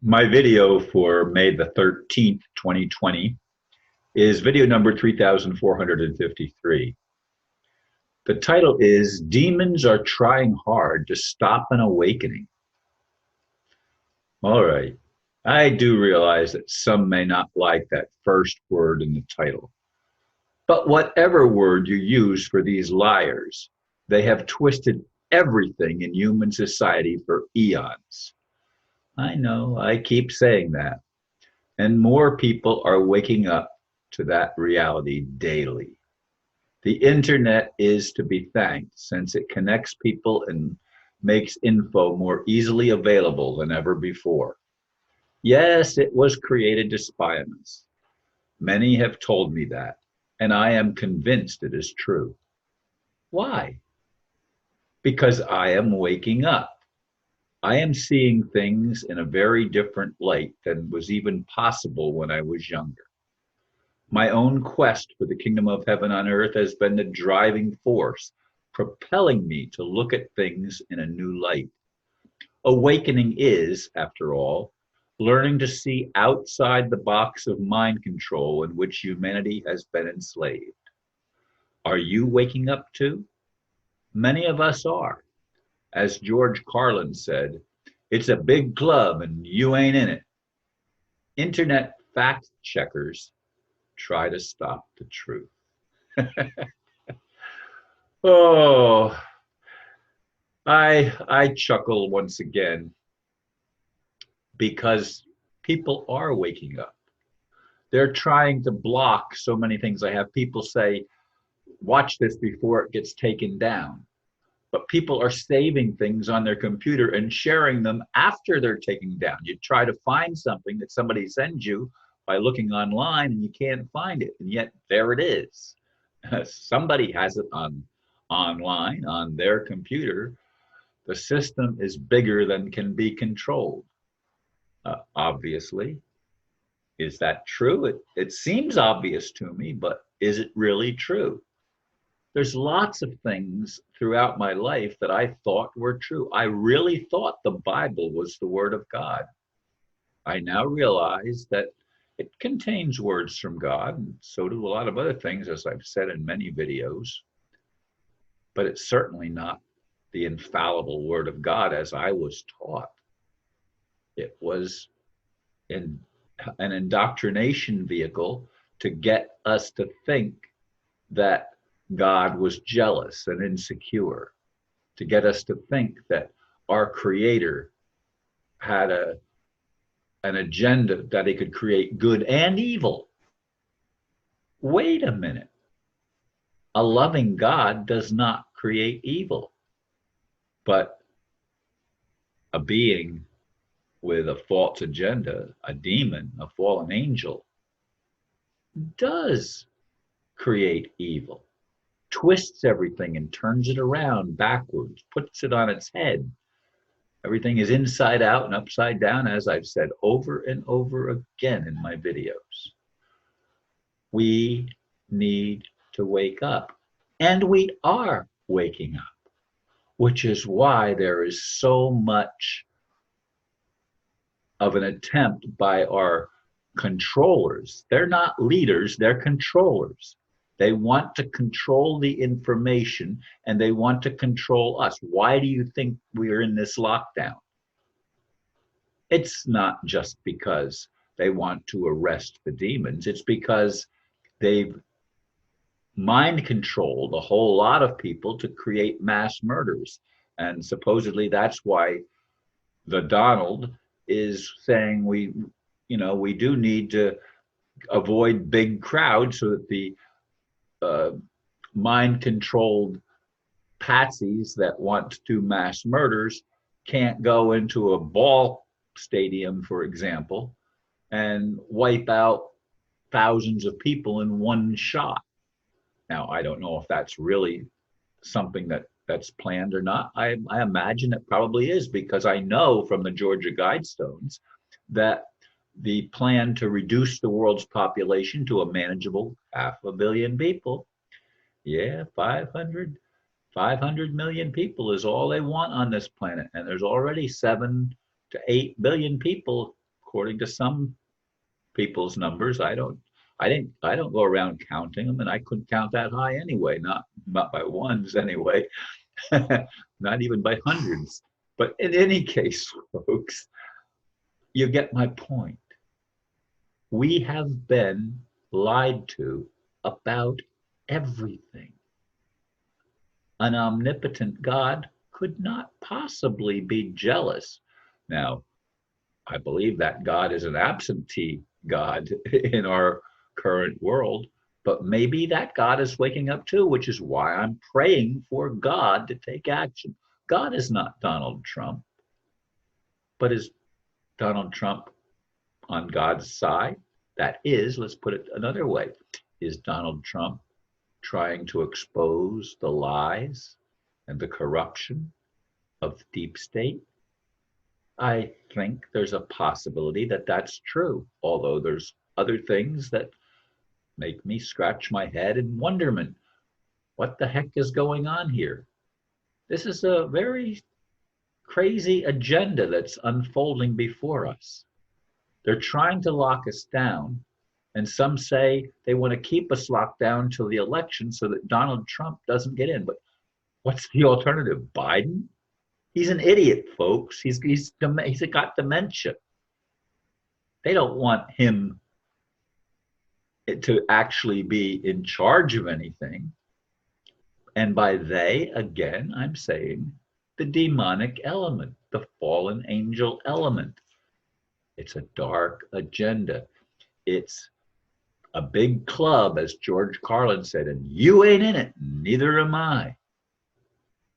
My video for May the 13th, 2020 is video number 3453. The title is Demons Are Trying Hard to Stop an Awakening. All right. I do realize that some may not like that first word in the title, but whatever word you use for these liars, they have twisted everything in human society for eons. I know, I keep saying that. And more people are waking up to that reality daily. The internet is to be thanked since it connects people and makes info more easily available than ever before. Yes, it was created to spy on us. Many have told me that, and I am convinced it is true. Why? Because I am waking up. I am seeing things in a very different light than was even possible when I was younger. My own quest for the kingdom of heaven on earth has been the driving force, propelling me to look at things in a new light. Awakening is, after all, learning to see outside the box of mind control in which humanity has been enslaved. Are you waking up too? Many of us are. As George Carlin said, it's a big club and you ain't in it. Internet fact checkers try to stop the truth. Oh, I chuckle once again because people are waking up. They're trying to block so many things. I have people say, watch this before it gets taken down. But people are saving things on their computer and sharing them after they're taken down. You try to find something that somebody sends you by looking online and you can't find it. And yet there it is. Somebody has it online on their computer. The system is bigger than can be controlled. Obviously, is that true? It seems obvious to me, but is it really true? There's lots of things throughout my life that I thought were true. I really thought the Bible was the Word of God. I now realize that it contains words from God, and so do a lot of other things, as I've said in many videos, but it's certainly not the infallible Word of God as I was taught. It was in an indoctrination vehicle to get us to think that God was jealous and insecure, to get us to think that our Creator had an agenda that he could create good and evil. Wait a minute. A loving God does not create evil, but a being with a false agenda, a demon, a fallen angel, does create evil, twists everything and turns it around backwards, puts it on its head. Everything is inside out and upside down, as I've said over and over again in my videos. We need to wake up, and we are waking up, which is why there is so much of an attempt by our controllers. They're not leaders, they're controllers. They want to control the information and they want to control us. Why do you think we're in this lockdown? It's not just because they want to arrest the demons, it's because they've mind controlled a whole lot of people to create mass murders. And supposedly that's why the Donald is saying we do need to avoid big crowds so that the uh, mind controlled patsies that want to do mass murders can't go into a ball stadium, for example, and wipe out thousands of people in one shot. Now, I don't know if that's really something that's planned or not. I imagine it probably is because I know from the Georgia Guidestones that the plan to reduce the world's population to a manageable 500 million people, yeah, 500 million people is all they want on this planet. And there's already 7 to 8 billion people according to some people's numbers. I don't go around counting them, and I couldn't count that high anyway, not by ones anyway, not even by hundreds. But in any case, folks, you get my point. We have been lied to about everything. An omnipotent God could not possibly be jealous. Now, I believe that God is an absentee God in our current world, but maybe that God is waking up too, which is why I'm praying for God to take action. God is not Donald Trump, but is Donald Trump on God's side? That is, let's put it another way, is Donald Trump trying to expose the lies and the corruption of the deep state? I think there's a possibility that that's true, although there's other things that make me scratch my head in wonderment. What the heck is going on here? This is a very crazy agenda that's unfolding before us. They're trying to lock us down, and some say they want to keep us locked down till the election so that Donald Trump doesn't get in. But what's the alternative? Biden? He's an idiot, folks. He's got dementia. They don't want him to actually be in charge of anything. And by they, again, I'm saying the demonic element, the fallen angel element. It's a dark agenda. It's a big club, as George Carlin said, and you ain't in it, neither am I.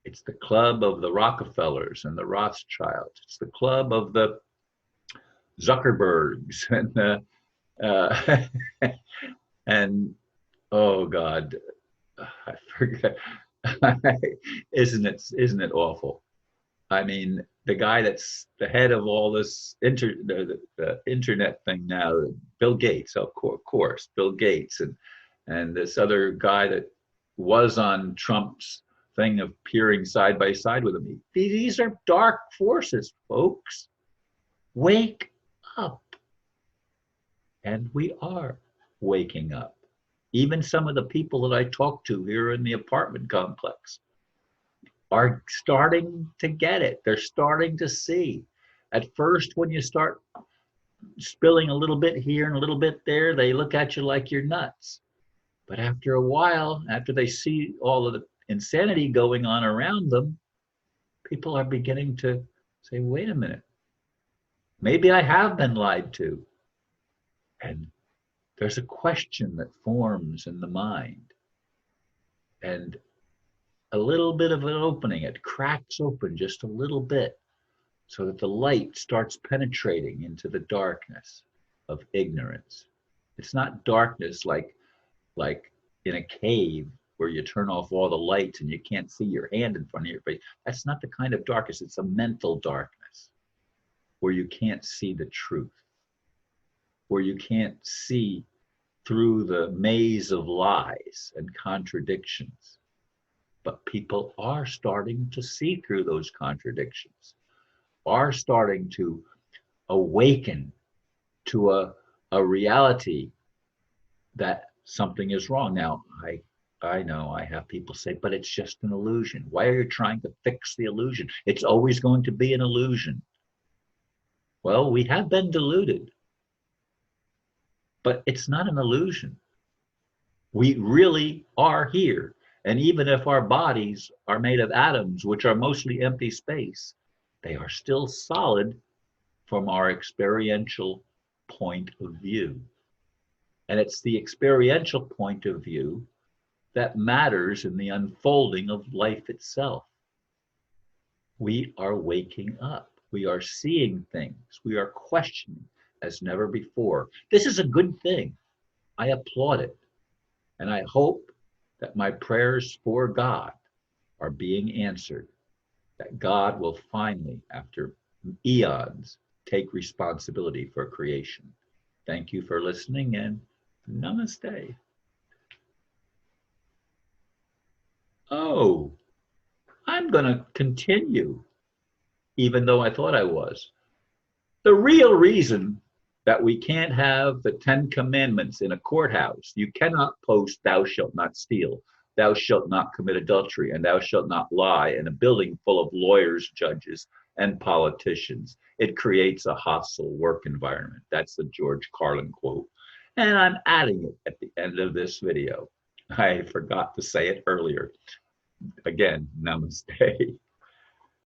It's the club of the Rockefellers and the Rothschilds. It's the club of the Zuckerbergs and the and oh God, I forget. Isn't it awful? I mean, the guy that's the head of all this the internet thing now, Bill Gates, of course, Bill Gates, and this other guy that was on Trump's thing of peering side by side with him. These are dark forces, folks. Wake up. And we are waking up. Even some of the people that I talk to here in the apartment complex are starting to get it. They're starting to see. At first, when you start spilling a little bit here and a little bit there, they look at you like you're nuts. But after a while, after they see all of the insanity going on around them, people are beginning to say, wait a minute, maybe I have been lied to. And there's a question that forms in the mind. And a little bit of an opening, it cracks open just a little bit so that the light starts penetrating into the darkness of ignorance. It's not darkness like in a cave where you turn off all the lights and you can't see your hand in front of your face. That's not the kind of darkness. It's a mental darkness where you can't see the truth, where you can't see through the maze of lies and contradictions. But people are starting to see through those contradictions, are starting to awaken to a reality that something is wrong. Now, I know I have people say, but it's just an illusion. Why are you trying to fix the illusion? It's always going to be an illusion. Well, we have been deluded, but it's not an illusion. We really are here. And even if our bodies are made of atoms, which are mostly empty space, they are still solid from our experiential point of view. And it's the experiential point of view that matters in the unfolding of life itself. We are waking up. We are seeing things. We are questioning as never before. This is a good thing. I applaud it. And I hope that my prayers for God are being answered, that God will finally, after eons, take responsibility for creation. Thank you for listening, and namaste. Oh, I'm going to continue, even though I thought I was. The real reason that we can't have the 10 commandments in a courthouse. You cannot post, thou shalt not steal, thou shalt not commit adultery, and thou shalt not lie in a building full of lawyers, judges, and politicians. It creates a hostile work environment. That's the George Carlin quote. And I'm adding it at the end of this video. I forgot to say it earlier. Again, namaste.